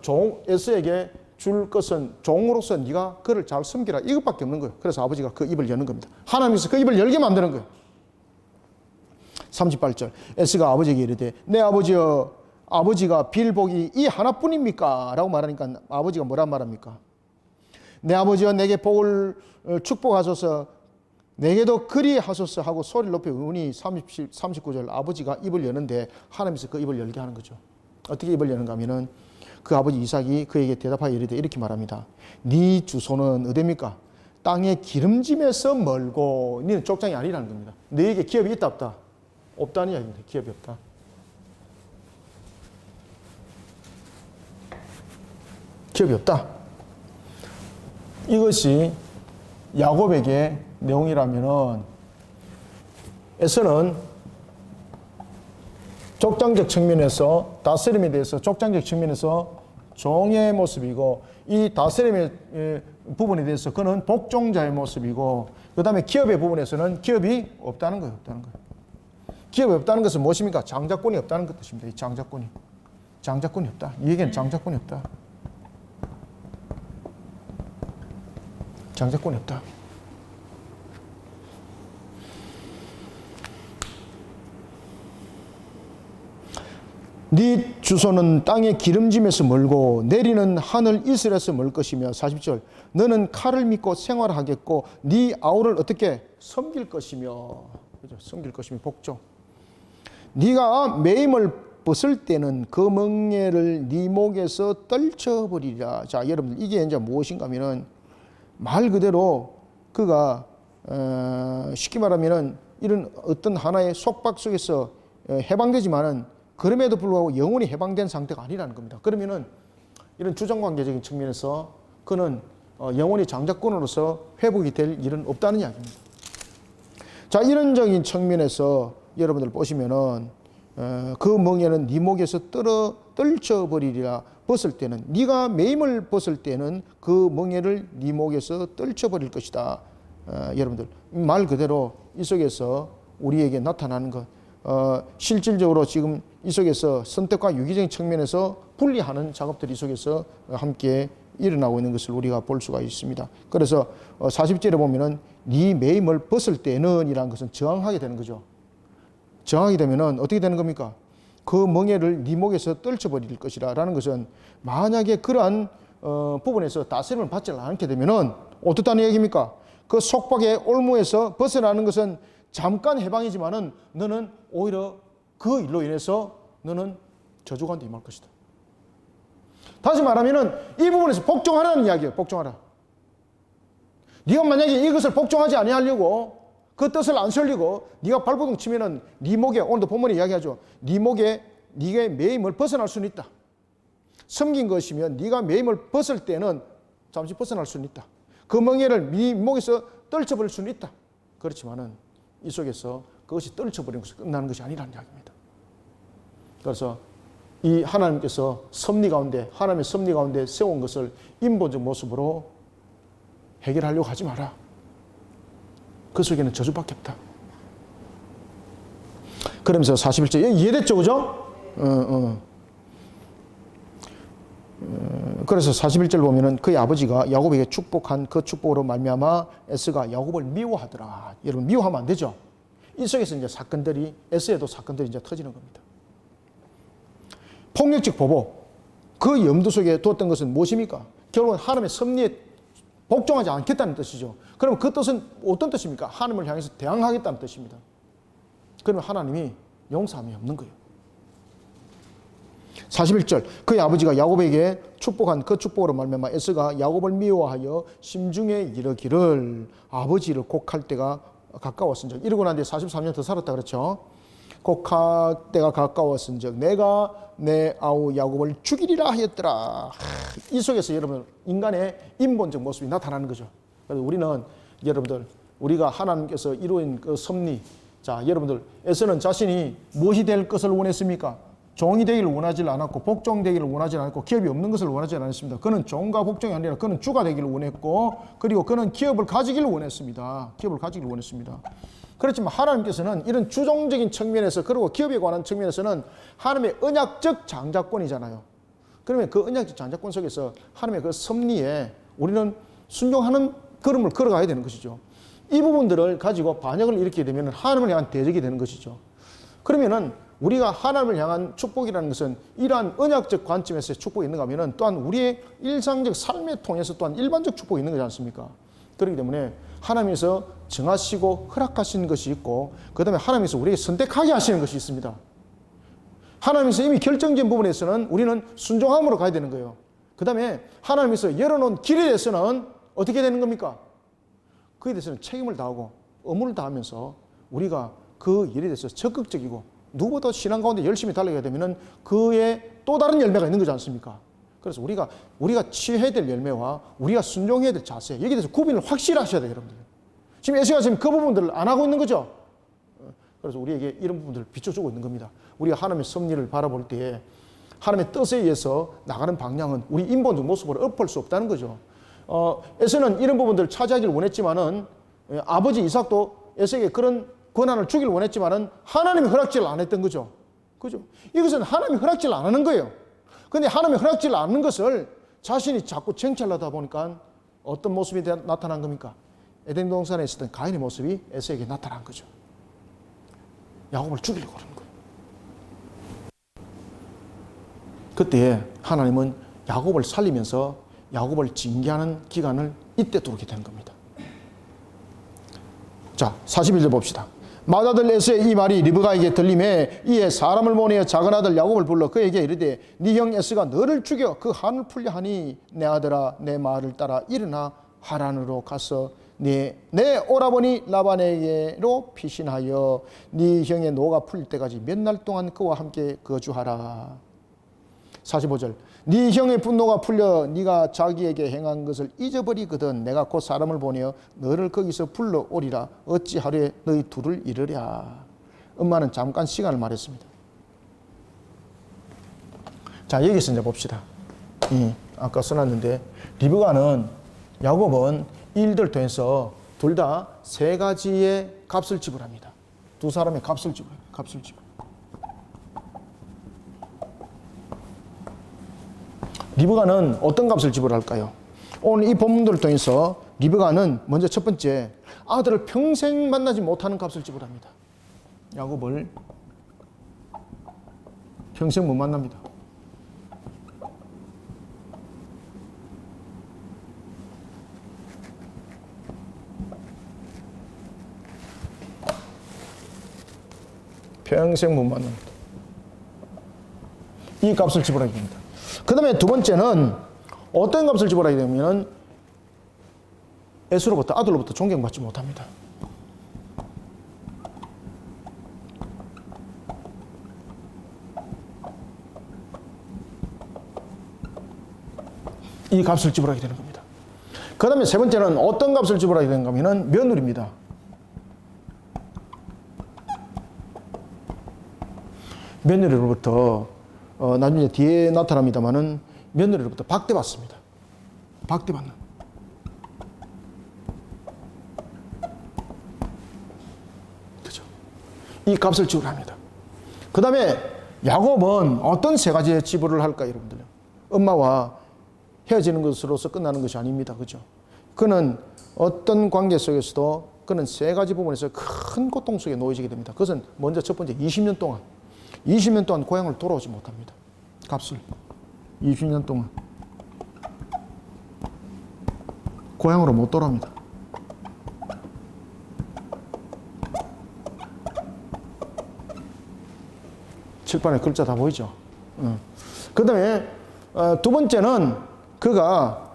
에스에게 줄 것은 종으로서 네가 그를 잘 섬기라, 이것밖에 없는 거예요. 그래서 아버지가 그 입을 여는 겁니다. 하나님께서 그 입을 열게 만드는 거예요. 38절 에스가 아버지에게 이르되 내 아버지여, 아버지가 빌 복이 이 하나뿐입니까? 라고 말하니까 아버지가 뭐라 말합니까? 내 아버지여 내게 복을 축복하소서, 내게도 그리 하소서 하고 소리를 높여 우니 39절 아버지가 입을 여는데 하나님께서 그 입을 열게 하는 거죠. 어떻게 입을 여는가 하면은 그 아버지 이삭이 그에게 대답하여 이르되 이렇게 말합니다. 네 주소는 어디입니까? 땅의 기름짐에서 멀고, 너는 족장이 아니라는 겁니다. 너에게 기업이 있다 없다? 없다는 이야기입니다. 기업이 없다. 기업이 없다. 이것이 야곱에게 내용이라면은 에서는 족장적 측면에서 다스림에 대해서 족장적 측면에서 종의 모습이고, 이 다스림의 부분에 대해서 그는 복종자의 모습이고, 그 다음에 기업의 부분에서는 기업이 없다는 거예요. 없다는 거예요. 기업이 없다는 것은 무엇입니까? 장자권이 없다는 것 뜻입니다. 이 장자권이 없다. 이 얘기는 장자권이 없다. 장자권이 없다. 네 주소는 땅의 기름짐에서 멀고 내리는 하늘 이슬에서 멀 것이며 40절 너는 칼을 믿고 생활하겠고 네 아우를 어떻게 섬길 것이며 그죠? 섬길 것이며 복종 네가 매임을 벗을 때는 그 멍에를 네 목에서 떨쳐버리리라. 자 여러분들 이게 이제 무엇인가 하면은 말 그대로 그가 쉽게 말하면은 이런 어떤 하나의 속박 속에서 해방되지만은 그럼에도 불구하고 영원히 해방된 상태가 아니라는 겁니다. 그러면은 이런 주정관계적인 측면에서 그는 영원히 장자권으로서 회복이 될 일은 없다는 이야기입니다. 자 이런적인 측면에서 여러분들 보시면은 그 멍에는 네 목에서 떨쳐버리리라. 벗을 때는 네가 매임을 벗을 때는 그 멍에를 네 목에서 떨쳐버릴 것이다. 여러분들 말 그대로 이 속에서 우리에게 나타나는 것 실질적으로 지금 이 속에서 선택과 유기적인 측면에서 분리하는 작업들이 이 속에서 함께 일어나고 있는 것을 우리가 볼 수가 있습니다. 그래서 40절에 보면은 네 매임을 벗을 때는 이라는 것은 저항하게 되는 거죠. 저항하게 되면은 어떻게 되는 겁니까? 그 멍에를 네 목에서 떨쳐버릴 것이라 라는 것은 만약에 그러한 부분에서 다스림을 받지 않게 되면은 어떻다는 얘기입니까? 그 속박의 올무에서 벗어나는 것은 잠깐 해방이지만은 너는 오히려 그 일로 인해서 너는 저주 가운데 임할 것이다. 다시 말하면은 이 부분에서 복종하라는 이야기예요. 복종하라. 네가 만약에 이것을 복종하지 아니하려고 그 뜻을 안 설리고 네가 발버둥 치면은 네 목에 오늘도 본문에 이야기하죠. 네 목에 네가 매임을 벗어날 수는 있다. 섬긴 것이면 네가 매임을 벗을 때는 잠시 벗어날 수는 있다. 그 멍에를 네 목에서 떨쳐버릴 수는 있다. 그렇지만은 이 속에서 그것이 떨쳐버리는 것이 끝나는 것이 아니라는 이야기입니다. 그래서 이 하나님께서 섭리 가운데 하나님의 섭리 가운데 세운 것을 인본적 모습으로 해결하려고 하지 마라. 그 속에는 저주밖에 없다. 그러면서 41절 이해됐죠, 그죠? 그래서 41절 보면은 그의 아버지가 야곱에게 축복한 그 축복으로 말미암아 에스가 야곱을 미워하더라. 여러분 미워하면 안 되죠. 이 속에서 이제 사건들이 에스에도 사건들이 이제 터지는 겁니다. 폭력적 보복 그 염두 속에 두었던 것은 무엇입니까? 결국은 하나님의 섭리에 복종하지 않겠다는 뜻이죠. 그럼 그 뜻은 어떤 뜻입니까? 하나님을 향해서 대항하겠다는 뜻입니다. 그러면 하나님이 용서함이 없는 거예요. 41절 그의 아버지가 야곱에게 축복한 그 축복으로 말미암아 에스가 야곱을 미워하여 심중에 이르기를 아버지를 곡할 때가 가까웠은즉 이러고 난 뒤에 43년 더 살았다 그렇죠. 곡할 때가 가까웠은즉 내가 내 아우 야곱을 죽이리라 하였더라. 이 속에서 여러분 인간의 인본적 모습이 나타나는 거죠. 그래서 우리는 여러분들 우리가 하나님께서 이루인 그 섭리 자 여러분들 에서는 자신이 무엇이 될 것을 원했습니까? 종이 되기를 원하지 않았고 복종되기를 원하지 않았고 기업이 없는 것을 원하지 않았습니다. 그는 종과 복종이 아니라 그는 주가 되기를 원했고 그리고 그는 기업을 가지기를 원했습니다. 기업을 가지기를 원했습니다. 그렇지만 하나님께서는 이런 주종적인 측면에서 그리고 기업에 관한 측면에서는 하나님의 언약적 장자권이잖아요. 그러면 그 언약적 장자권 속에서 하나님의 그 섭리에 우리는 순종하는 걸음을 걸어가야 되는 것이죠. 이 부분들을 가지고 반역을 일으키게 되면 하나님을 향한 대적이 되는 것이죠. 그러면은 우리가 하나님을 향한 축복이라는 것은 이러한 언약적 관점에서 축복이 있는가 하면은 또한 우리의 일상적 삶에 통해서 또한 일반적 축복이 있는 거지 않습니까? 그렇기 때문에 하나님께서 정하시고 허락하신 것이 있고 그 다음에 하나님께서 우리에게 선택하게 하시는 것이 있습니다. 하나님께서 이미 결정된 부분에서는 우리는 순종함으로 가야 되는 거예요. 그 다음에 하나님께서 열어놓은 길에 대해서는 어떻게 되는 겁니까? 그에 대해서는 책임을 다하고 의무를 다하면서 우리가 그 일에 대해서 적극적이고 누구보다 신앙 가운데 열심히 달려가야 되면은 그의 또 다른 열매가 있는 거지 않습니까? 그래서 우리가 취해야 될 열매와 우리가 순종해야 될 자세 여기에 대해서 구분을 확실히 하셔야 돼요, 여러분들. 지금 에스가 지금 그 부분들을 안 하고 있는 거죠. 그래서 우리에게 이런 부분들을 비춰주고 있는 겁니다. 우리가 하나님의 섭리를 바라볼 때에 하나님의 뜻에 의해서 나가는 방향은 우리 인본적 모습으로 엎을 수 없다는 거죠. 에서는 이런 부분들을 차지하기를 원했지만은 아버지 이삭도 에서에게 그런 권한을 주기를 원했지만은 하나님이 허락지를 안 했던 거죠. 그죠? 이것은 하나님이 허락지를 안 하는 거예요. 근데 하나님이 허락지를 안 하는 것을 자신이 자꾸 쟁취하려다 보니까 어떤 모습이 나타난 겁니까? 에덴 동산에 있었던 가인의 모습이 에서에게 나타난 거죠. 야곱을 죽이려고 그러는 거예요. 그때 하나님은 야곱을 살리면서 야곱을 징계하는 기간을 이때 두게 된 겁니다. 자, 41절 봅시다. 맏아들 에서의 이 말이 리브가에게 들림에 이에 사람을 보내어 작은 아들 야곱을 불러 그에게 이르되 네 형 에서가 너를 죽여 그 한을 풀려 하니 내 아들아 내 말을 따라 일어나 하란으로 가서 내 오라버니 라반에게로 피신하여 네 형의 노가 풀릴 때까지 몇 날 동안 그와 함께 거주하라. 45절 네 형의 분노가 풀려 네가 자기에게 행한 것을 잊어버리거든 내가 곧 사람을 보내어 너를 거기서 불러오리라. 어찌 하루에 너희 둘을 이르랴. 엄마는 잠깐 시간을 말했습니다. 자, 여기서 이제 봅시다. 아까 써놨는데 리브가는 야곱은 일들 통해서 둘 다 세 가지의 값을 지불합니다. 두 사람의 값을 지불해요. 값을 지불. 리브가는 어떤 값을 지불할까요? 오늘 이 본문들을 통해서 리브가는 먼저 첫 번째 아들을 평생 만나지 못하는 값을 지불합니다. 야곱을 평생 못 만납니다. 평생 못 만납니다. 이 값을 지불하게 됩니다. 그 다음에 두 번째는 어떤 값을 지불하게 되면 에서로부터 아들로부터 존경받지 못합니다. 이 값을 지불하게 되는 겁니다. 그 다음에 세 번째는 어떤 값을 지불하게 되는가 하면 며느리입니다. 며느리로부터 나중에 뒤에 나타납니다만은 며느리로부터 박대받습니다. 박대받는. 그죠? 이 값을 지불합니다. 그 다음에 야곱은 어떤 세 가지의 지불을 할까, 여러분들? 엄마와 헤어지는 것으로서 끝나는 것이 아닙니다. 그죠? 그는 어떤 관계 속에서도 그는 세 가지 부분에서 큰 고통 속에 놓여지게 됩니다. 그것은 먼저 첫 번째 20년 동안 고향을 돌아오지 못합니다. 값을 20년 동안 고향으로 못 돌아옵니다. 칠판에 글자 다 보이죠? 그 다음에 두 번째는 그가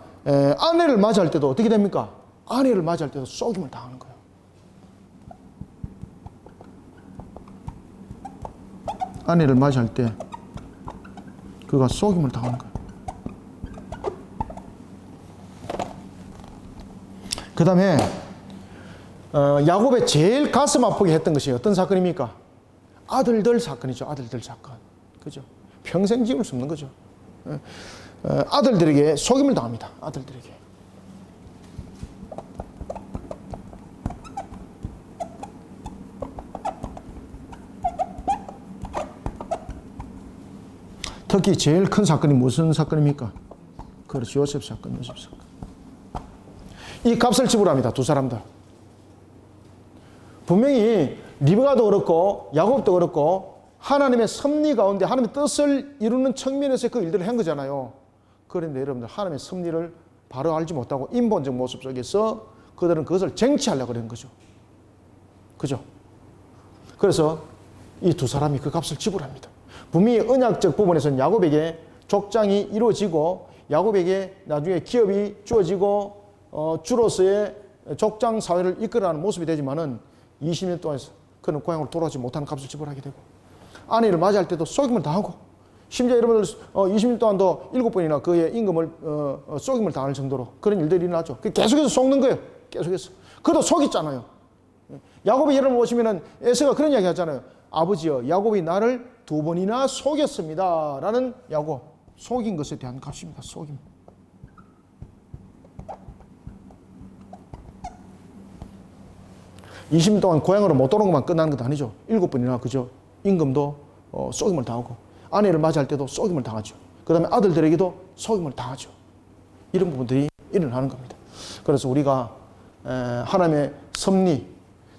아내를 맞이할 때도 어떻게 됩니까? 아내를 맞이할 때도 속임을 당하는 거예요. 아내를 맞이할 때 그가 속임을 당하는 거예요. 그 다음에 야곱의 제일 가슴 아프게 했던 것이 어떤 사건입니까? 아들들 사건이죠. 아들들 사건. 그죠? 평생 지울 수 없는 거죠. 아들들에게 속임을 당합니다. 아들들에게. 특히 제일 큰 사건이 무슨 사건입니까? 그렇죠. 요셉 사건, 요셉 사건. 이 값을 지불합니다. 두 사람들. 분명히 리브가도 그렇고 야곱도 그렇고 하나님의 섭리 가운데 하나님의 뜻을 이루는 측면에서 그 일들을 한 거잖아요. 그런데 여러분들 하나님의 섭리를 바로 알지 못하고 인본적 모습 속에서 그들은 그것을 쟁취하려고 그러는 거죠. 그죠? 그래서 이 두 사람이 그 값을 지불합니다. 분명히 언약적 부분에서는 야곱에게 족장이 이루어지고 야곱에게 나중에 기업이 주어지고 주로서의 족장 사회를 이끌어가는 모습이 되지만은 20년 동안 그는 고향으로 돌아오지 못하는 값을 지불하게 되고 아내를 맞이할 때도 속임을 당하고 심지어 여러분들 20년 동안도 7번이나 그의 임금을 속임을 당할 정도로 그런 일들이 일어나죠. 계속해서 속는 거예요. 계속해서. 그도 속였잖아요. 야곱이 여러분 보시면은 에서가 그런 이야기 하잖아요. 아버지여 야곱이 나를 2번이나 속였습니다. 라는 야곱. 속인 것에 대한 값입니다. 속임. (20년) 동안 고향으로 못 돌아온 것만 끝나는 것도 아니죠. 7번이나 그죠. 임금도 속임을 당하고 아내를 맞이할 때도 속임을 당하죠. 그 다음에 아들들에게도 속임을 당하죠. 이런 부분들이 일어나는 겁니다. 그래서 우리가 하나님의 섭리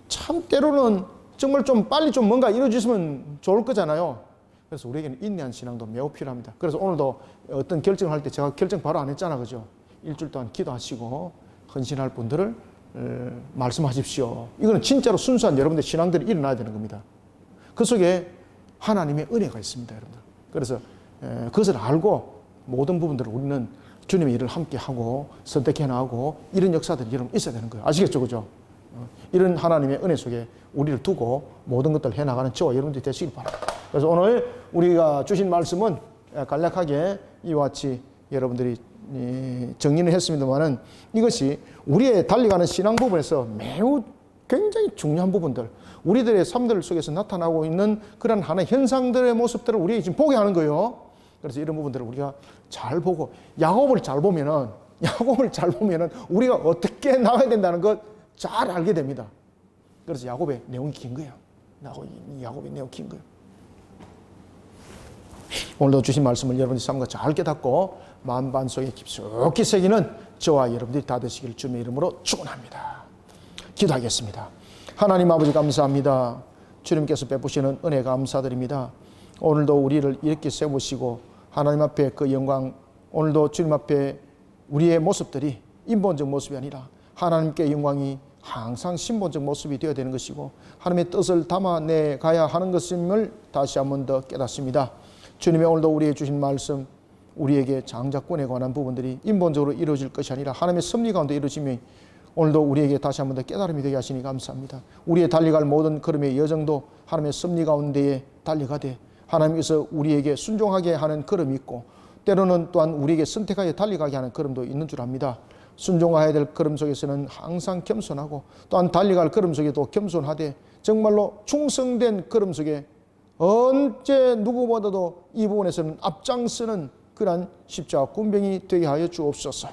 참 때로는 정말 좀 빨리 좀 뭔가 이루어졌으면 좋을 거잖아요. 그래서 우리에게는 인내한 신앙도 매우 필요합니다. 그래서 오늘도 어떤 결정을 할 때 제가 결정 바로 안 했잖아, 그죠? 일주일 동안 기도하시고 헌신할 분들을 말씀하십시오. 이거는 진짜로 순수한 여러분들 신앙들이 일어나야 되는 겁니다. 그 속에 하나님의 은혜가 있습니다, 여러분들. 그래서 그것을 알고 모든 부분들을 우리는 주님의 일을 함께 하고 선택해 나가고 이런 역사들이 여러분 있어야 되는 거예요. 아시겠죠, 그죠? 이런 하나님의 은혜 속에 우리를 두고 모든 것들을 해나가는 저와 여러분들이 되시길 바랍니다. 그래서 오늘 우리가 주신 말씀은 간략하게 이와 같이 여러분들이 정리는 했습니다만은 이것이 우리의 달려가는 신앙 부분에서 매우 굉장히 중요한 부분들, 우리들의 삶들 속에서 나타나고 있는 그런 하나의 현상들의 모습들을 우리가 지금 보게 하는 거예요. 그래서 이런 부분들을 우리가 잘 보고 야곱을 잘 보면은 우리가 어떻게 나가야 된다는 것 잘 알게 됩니다. 그래서 야곱의 내용이 긴 거예요. 야곱의 내용이 긴 거예요. 오늘도 주신 말씀을 여러분들이 삶과 잘 깨닫고 마음 반속에 깊숙이 새기는 저와 여러분들이 다 되시길 주님의 이름으로 축원합니다. 기도하겠습니다. 하나님 아버지 감사합니다. 주님께서 베푸시는 은혜 감사드립니다. 오늘도 우리를 이렇게 세우시고 하나님 앞에 그 영광, 오늘도 주님 앞에 우리의 모습들이 인본적 모습이 아니라 하나님께 영광이 항상 신본적 모습이 되어야 되는 것이고 하나님의 뜻을 담아내 가야 하는 것임을 다시 한 번 더 깨닫습니다. 주님의 오늘도 우리에게 주신 말씀, 우리에게 장자권에 관한 부분들이 인본적으로 이루어질 것이 아니라 하나님의 섭리 가운데 이루어짐이 오늘도 우리에게 다시 한 번 더 깨달음이 되게 하시니 감사합니다. 우리의 달려갈 모든 걸음의 여정도 하나님의 섭리 가운데에 달려가되 하나님께서 우리에게 순종하게 하는 걸음이 있고 때로는 또한 우리에게 선택하여 달려가게 하는 걸음도 있는 줄 압니다. 순종해야 될 걸음 속에서는 항상 겸손하고 또한 달려갈 걸음 속에도 겸손하되 정말로 충성된 걸음 속에 언제 누구보다도 이 부분에서는 앞장서는 그러한 십자가 군병이 되게 하여 주옵소서.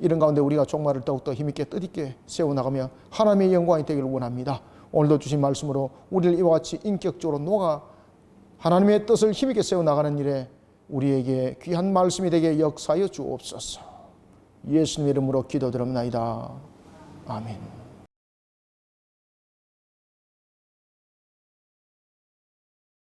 이런 가운데 우리가 종말을 더욱더 힘있게 뜻있게 세워나가며 하나님의 영광이 되기를 원합니다. 오늘도 주신 말씀으로 우리를 이와 같이 인격적으로 녹아 하나님의 뜻을 힘있게 세워나가는 일에 우리에게 귀한 말씀이 되게 역사하여 주옵소서. 예수님의 이름으로 기도드립니다. 아멘.